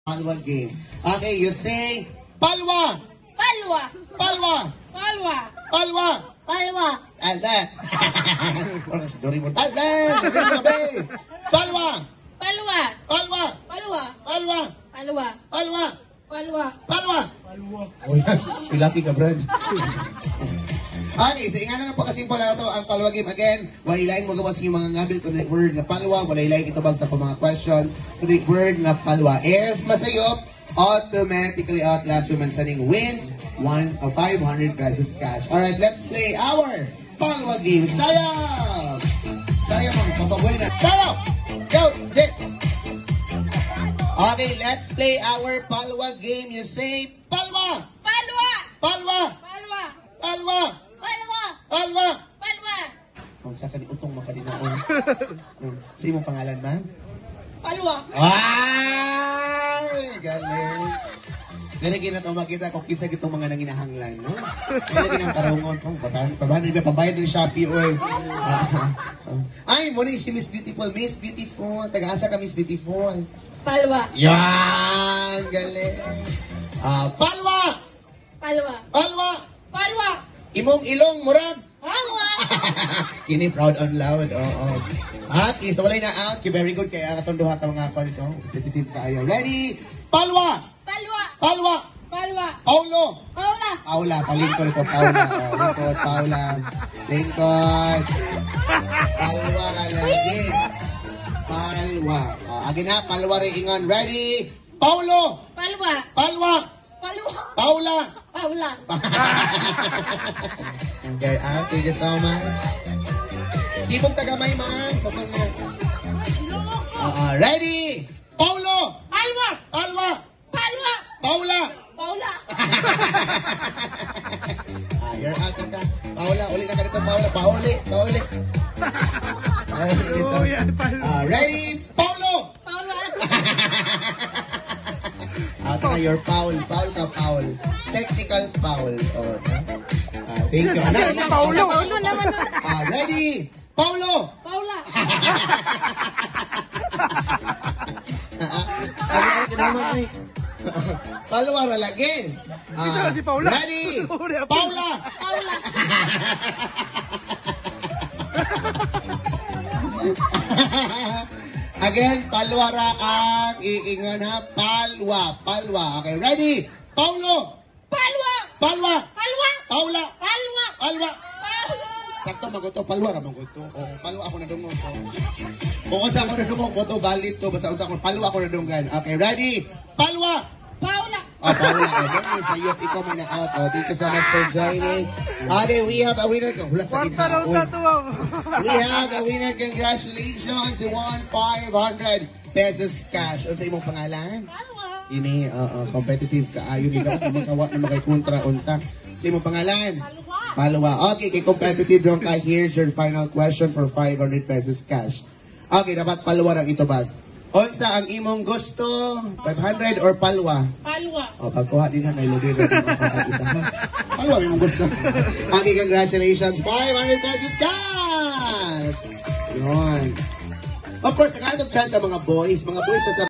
Palwa game. Okay, you say Palwa. Palwa. Palwa. Palwa. Palwa. Palwa. And then. And then. Palwa. Palwa. Palwa. Palwa. Palwa. Palwa. Palwa. Palwa. Palwa. Oh yan. Ilaki ka, Brad. Okay, so nga na po kasimple lang ito ang Palwa game. Again, wala ilayin mo gawas yung mga ngabil kung word nga Palwa, wala ilayin ito bag sa mga questions kung word nga Palwa. If masayop, automatically outlast women sending wins 500 pesos cash. Alright, let's play our Palwa game. Sayaw! Sayaw, magpapabuhay na. Sayaw! Go! Get! Okay, let's play our Palwa game. You say Palwa! Palwa. Palwa! Palwa. Palwa! Palwa. Palwa! Palwa. Kung sa utong makadinaon. Sa imong pangalan, ma'am? Palwa. Ay! Galing. Ganagin na ito makita kung kinsa itong mga nanginahanglan, no? Ganagin ang tarungon. Pabahan din ba? Pambayad din Shopee, oy. Ay, muna si Miss Beautiful. Miss Beautiful. Taga-asa ka, Miss Beautiful. Palwa. Yan! Galing. Palwa! Palwa. Palwa! Palwa. Imong ilong murag. Palwa. Kini proud on loud. Oo. At isa walay na out. Very good kaya katong duha ka mga kon ito. Competitive tayo. Ready? Palwa. Palwa. Palwa. Palwa. Paulo. Paula. Paula, palingkod ito, Paula. Lingkod, Paula. Lingkod. Palwa ka lagi. Palwa. Agin na, Palwa rin ingon. Ready? Paulo. Palwa. Palwa. Palwa. Paula. Paula. Okay, thank you so much. Sibong tagamay man. So, ready? Paulo. Palwa. Palwa. Palwa. Paula. Paula. You're out ka. Paula, uli na ka dito, Paula. Pauli. Pauli. Ready? Paulo. Paula. Taka, you're foul. Foul ka, foul. Technical foul. Oh, thank you. Paulo. Paulo naman. Ready? Paulo. Paula. Palwa lagi. Ready? Paula. Paula. Again, Palwa ra ang iingon ha. Palwa. Palwa. Okay, ready? Paulo. Palwa. Palwa. Palwa. Paula. Palwa. Palwa. Palwa. Sakto maguto. Palwa ra maguto. Oh, Palwa ako na dungog. Kung sa ako na dungog, boto valid to. Basta usa ko Palwa ako na dunggan. Okay, ready? Palwa. Paula. Paula. Okay, sa iyo, ikaw may na-out. Thank you so much for joining. Okay, we have a winner. Hulat sa gitna. We have a winner. Congratulations. You won 500 pesos cash. Ano sa imong pangalan? Palwa. Ini, competitive ka. Ayun, ikaw magkawat na magkikontra unta. Sa imong pangalan? Palwa. Okay, kay competitive doon ka. Here's your final question for 500 pesos cash. Okay, dapat palwa lang ito ba? Unsa ang imong gusto? 500 or palwa? Palwa. Pagkuha din na, nailugay ka din palwa ang imong gusto. Okay, congratulations. 500 pesos cash! Yun. Of course, nakalag chance sa mga boys. Mga boys sa